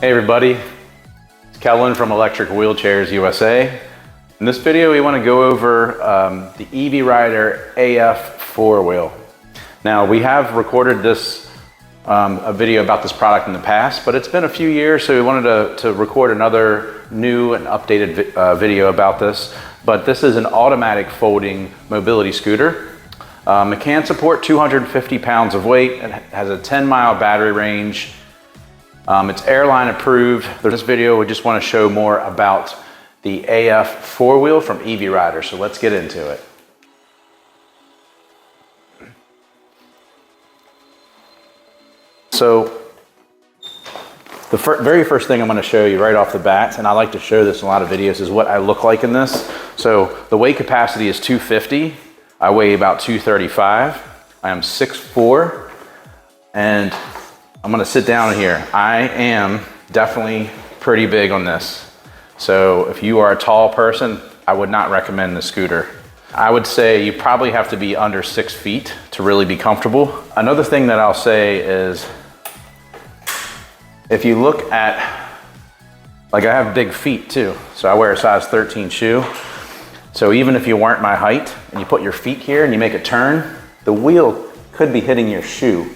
Hey everybody, it's Kellen from Electric Wheelchairs USA. In this video we want to go over the EV Rider AF 4-wheel. Now we have recorded this a video about this product in the past, but it's been a few years, so we wanted to record another new and updated video about this. But this is an automatic folding mobility scooter. It can support 250 pounds of weight. It has a 10-mile battery range. It's Airline approved. For this video, we just want to show more about the AF 4-wheel from EV Rider. So let's get into it. So the very first thing I'm going to show you right off the bat, and I like to show this in a lot of videos, is what I look like in this. So the weight capacity is 250. I weigh about 235. I am 6'4", and I'm gonna sit down here. I am definitely pretty big on this. So if you are a tall person, I would not recommend the scooter. I would say you probably have to be under 6 feet to really be comfortable. Another thing that I'll say is, if you look at, like I have big feet too, so I wear a size 13 shoe. So even if you weren't my height and you put your feet here and you make a turn, the wheel could be hitting your shoe.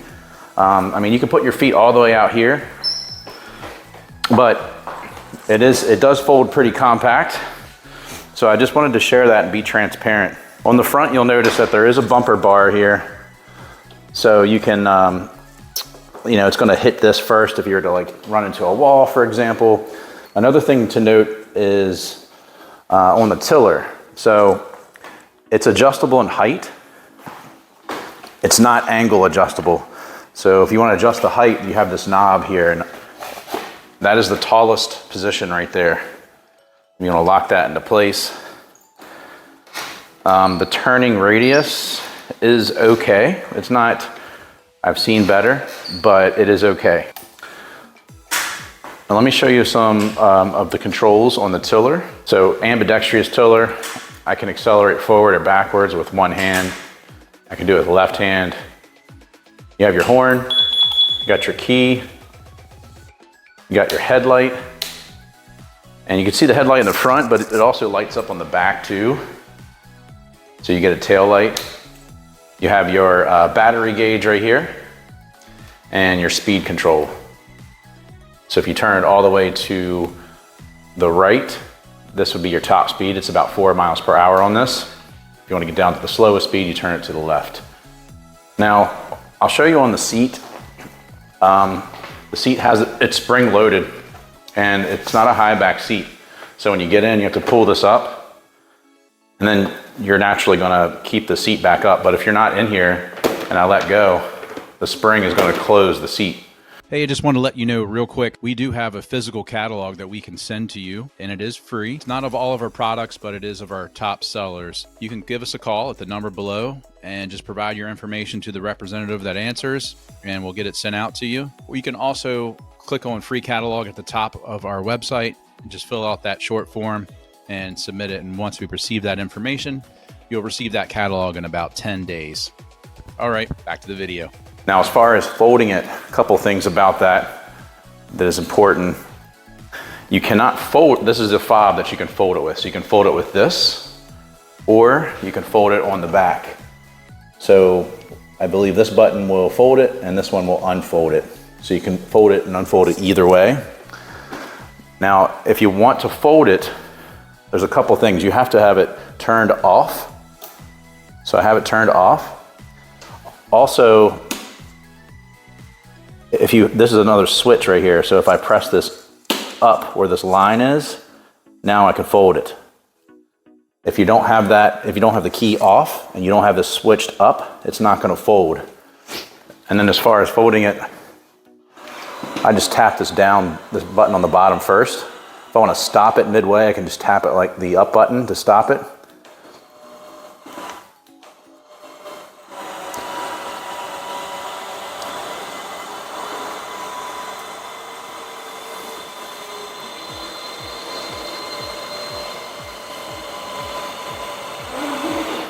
I mean, you can put your feet all the way out here, but it does fold pretty compact. So I just wanted to share that and be transparent. On the front, you'll notice that there is a bumper bar here. So you can, you know, it's gonna hit this first if you were to like run into a wall, for example. Another thing to note is on the tiller. So it's adjustable in height. It's not angle adjustable. So if you want to adjust the height, you have this knob here, and that is the tallest position right there. You're going to lock that into place. The turning radius is okay. It's not, I've seen better, but it is okay. Now let me show you some of the controls on the tiller. So ambidextrous tiller, I can accelerate forward or backwards with one hand. I can do it with the left hand. You have your horn, you got your key, you got your headlight, and you can see the headlight in the front, but it also lights up on the back too. So you get a tail light. You have your battery gauge right here and your speed control. So if you turn it all the way to the right, this would be your top speed. It's about 4 miles per hour on this. If you want to get down to the slowest speed, you turn it to the left. Now, I'll show you on the seat. The seat has it's spring loaded, and it's not a high back seat. So when you get in, you have to pull this up, and then you're naturally gonna keep the seat back up. But if you're not in here and I let go, the spring is gonna close the seat. Hey, I just want to let you know real quick, we do have a physical catalog that we can send to you, and it is free. It's not of all of our products, but it is of our top sellers. You can give us a call at the number below and just provide your information to the representative that answers, and we'll get it sent out to you. Or you can also click on free catalog at the top of our website and just fill out that short form and submit it. And once we receive that information, you'll receive that catalog in about 10 days. All right, back to the video. Now, as far as folding it, a couple things about that is important. You cannot fold, this is a fob that you can fold it with. So you can fold it with this, or you can fold it on the back. So I believe this button will fold it and this one will unfold it. So you can fold it and unfold it either way. Now, if you want to fold it, there's a couple things. You have to have it turned off. So I have it turned off. Also, this is another switch right here. So if I press this up where this line is, now I can fold it. If you don't have that, if you don't have the key off and you don't have this switched up, it's not gonna fold. And then as far as folding it, I just tap this down, this button on the bottom first. If I wanna stop it midway, I can just tap it like the up button to stop it.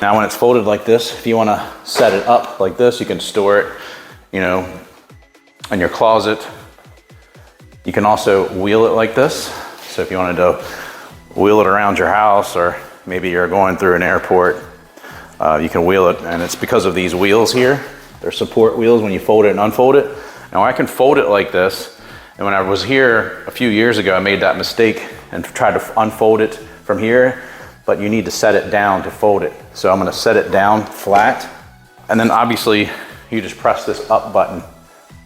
Now when it's folded like this, if you want to set it up like this, you can store it, you know, in your closet. You can also wheel it like this. So if you wanted to wheel it around your house, or maybe you're going through an airport, you can wheel it, and it's because of these wheels here. They're support wheels when you fold it and unfold it. Now I can fold it like this, and when I was here a few years ago, I made that mistake and tried to unfold it from here, but you need to set it down to fold it. So I'm gonna set it down flat, and then obviously you just press this up button.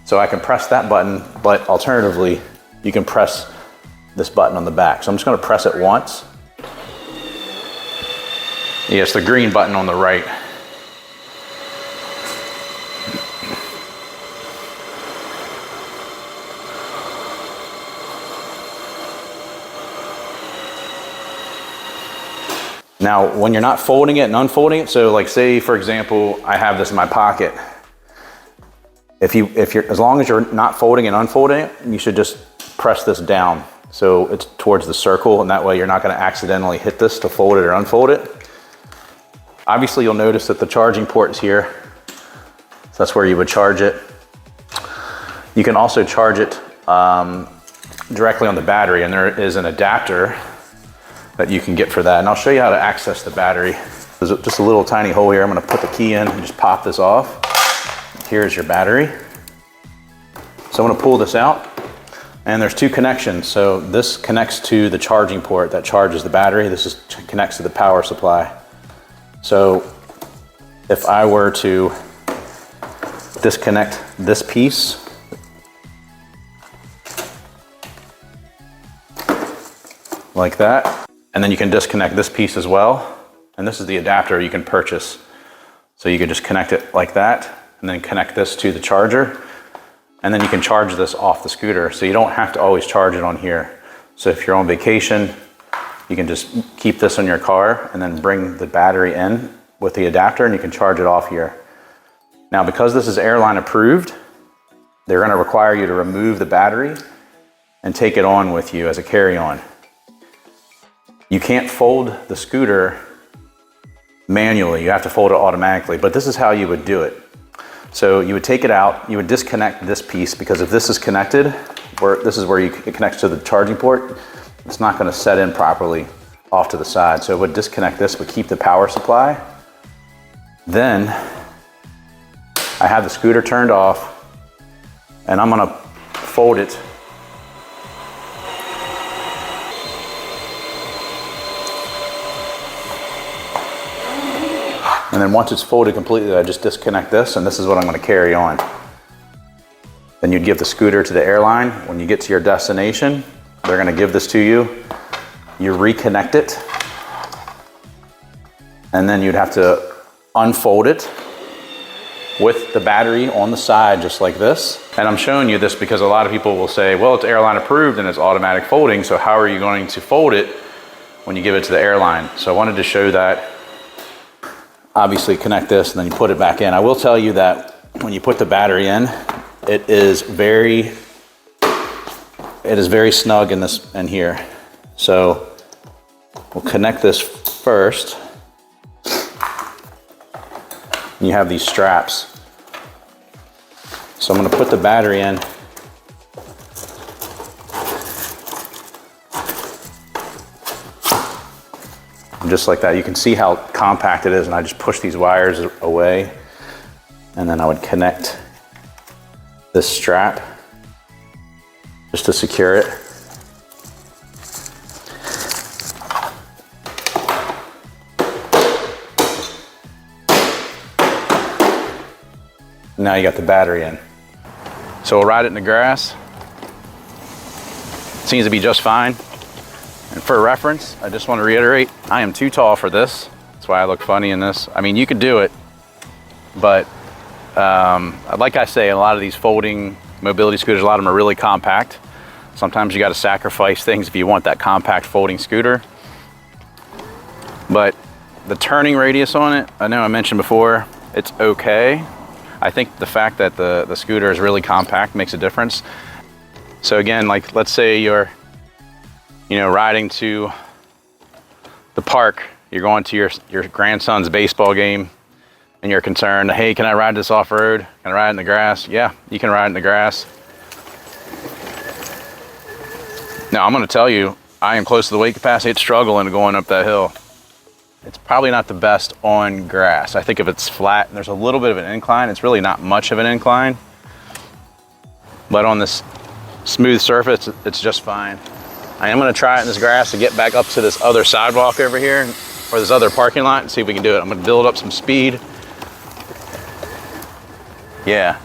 So I can press that button, but alternatively, you can press this button on the back. So I'm just gonna press it once. Yes, the green button on the right. Now, when you're not folding it and unfolding it, so like say, for example, I have this in my pocket. If you're, as long as you're not folding and unfolding it, you should just press this down. So it's towards the circle, and that way you're not gonna accidentally hit this to fold it or unfold it. Obviously, you'll notice that the charging port is here. So that's where you would charge it. You can also charge it directly on the battery, and there is an adapter that you can get for that. And I'll show you how to access the battery. There's just a little tiny hole here. I'm gonna put the key in and just pop this off. Here's your battery. So I'm gonna pull this out, and there's two connections. So this connects to the charging port that charges the battery. This connects to the power supply. So if I were to disconnect this piece, like that, and then you can disconnect this piece as well. And this is the adapter you can purchase. So you can just connect it like that, and then connect this to the charger, and then you can charge this off the scooter. So you don't have to always charge it on here. So if you're on vacation, you can just keep this in your car and then bring the battery in with the adapter, and you can charge it off here. Now, because this is Airline approved, they're gonna require you to remove the battery and take it on with you as a carry-on. You can't fold the scooter manually, you have to fold it automatically, but this is how you would do it. So you would take it out, you would disconnect this piece, because if this is connected, this is where it connects to the charging port, it's not gonna set in properly off to the side. So it would disconnect this, but keep the power supply. Then I have the scooter turned off, and I'm gonna fold it and then once it's folded completely, I just disconnect this, and this is what I'm gonna carry on. Then you'd give the scooter to the Airline. When you get to your destination, they're gonna give this to you. You reconnect it, and then you'd have to unfold it with the battery on the side, just like this. And I'm showing you this because a lot of people will say, well, it's Airline approved and it's automatic folding, so how are you going to fold it when you give it to the Airline? So I wanted to show that. Obviously connect this and then you put it back in. I will tell you that when you put the battery in, it is very snug in here. So we'll connect this first. You have these straps. So I'm gonna put the battery in. And just like that, you can see how compact it is, and I just push these wires away, and then I would connect this strap just to secure it. Now you got the battery in. So we'll ride it in the grass. Seems to be just fine. And for reference, I just want to reiterate, I am too tall for this. That's why I look funny in this. I mean, you could do it, but like I say, a lot of these folding mobility scooters, a lot of them are really compact. Sometimes you got to sacrifice things if you want that compact folding scooter. But the turning radius on it, I know I mentioned before, it's okay. I think the fact that the scooter is really compact makes a difference. So again, like let's say you're riding to the park, you're going to your grandson's baseball game, and you're concerned, hey, can I ride this off-road? Can I ride in the grass? Yeah, you can ride in the grass. Now I'm gonna tell you, I am close to the weight capacity. It's struggling going up that hill. It's probably not the best on grass. I think if it's flat and there's a little bit of an incline, it's really not much of an incline. But on this smooth surface, it's just fine. I am gonna try it in this grass to get back up to this other sidewalk over here, or this other parking lot, and see if we can do it. I'm gonna build up some speed. Yeah.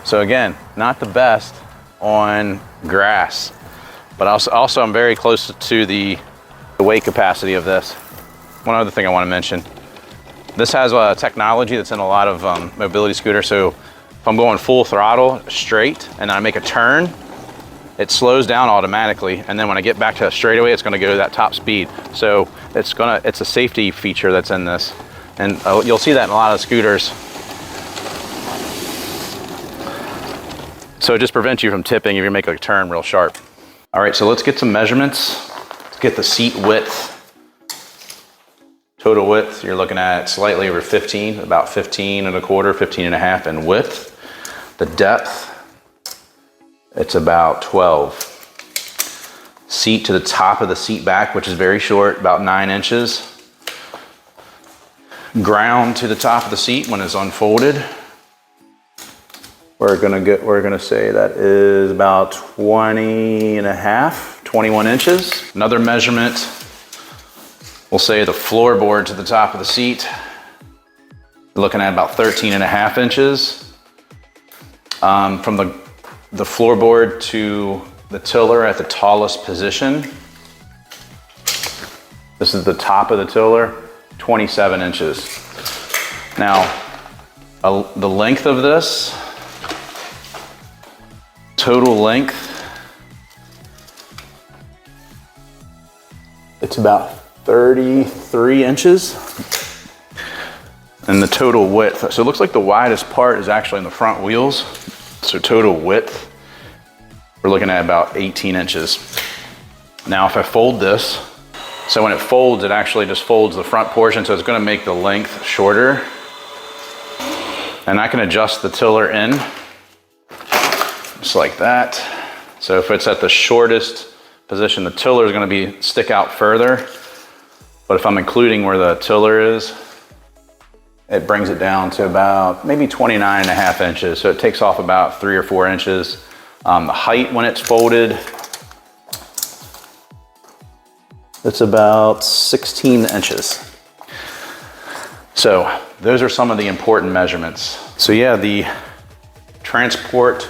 So again, not the best on grass, but also I'm very close to the weight capacity of this. One other thing I wanna mention, this has a technology that's in a lot of mobility scooters. So if I'm going full throttle straight and then I make a turn, it slows down automatically, and then when I get back to a straightaway, it's gonna go to that top speed. So it's a safety feature that's in this. And you'll see that in a lot of scooters. So it just prevents you from tipping if you make a turn real sharp. All right, so let's get some measurements. Let's get the seat width. Total width, you're looking at slightly over 15, about 15 and a quarter, 15 and a half in width. The depth, it's about 12. Seat to the top of the seat back, which is very short, about 9 inches. Ground to the top of the seat when it's unfolded. We're gonna say that is about 20 and a half, 21 inches. Another measurement, we'll say the floorboard to the top of the seat. You're looking at about 13 and a half inches. From the floorboard to the tiller at the tallest position. This is the top of the tiller, 27 inches. Now, the length of this, total length, it's about 33 inches. And the total width, so it looks like the widest part is actually in the front wheels. So total width, we're looking at about 18 inches. Now if I fold this, so when it folds, it actually just folds the front portion, so it's gonna make the length shorter. And I can adjust the tiller in, just like that. So if it's at the shortest position, the tiller is gonna stick out further. But if I'm including where the tiller is, it brings it down to about maybe 29 and a half inches. So it takes off about 3 or 4 inches. The height when it's folded, it's about 16 inches. So those are some of the important measurements. So yeah, the Transport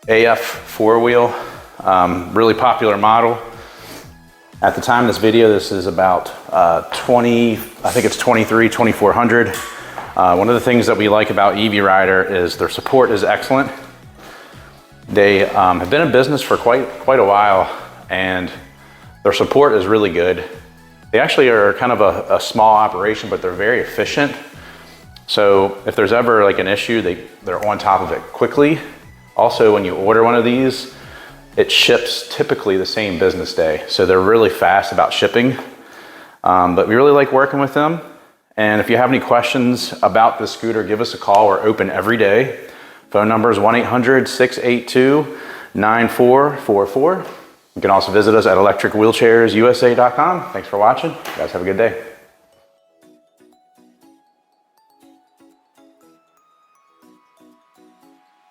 AF 4-wheel, really popular model. At the time of this video, this is about I think it's 2400. One of the things that we like about EV Rider is their support is excellent. They have been in business for quite a while, and their support is really good. They actually are kind of a small operation, but they're very efficient. So if there's ever like an issue, they're on top of it quickly. Also, when you order one of these, it ships typically the same business day. So they're really fast about shipping. But we really like working with them. And if you have any questions about this scooter, give us a call. We're open every day. Phone number is 1-800-682-9444. You can also visit us at electricwheelchairsusa.com. Thanks for watching. You guys have a good day.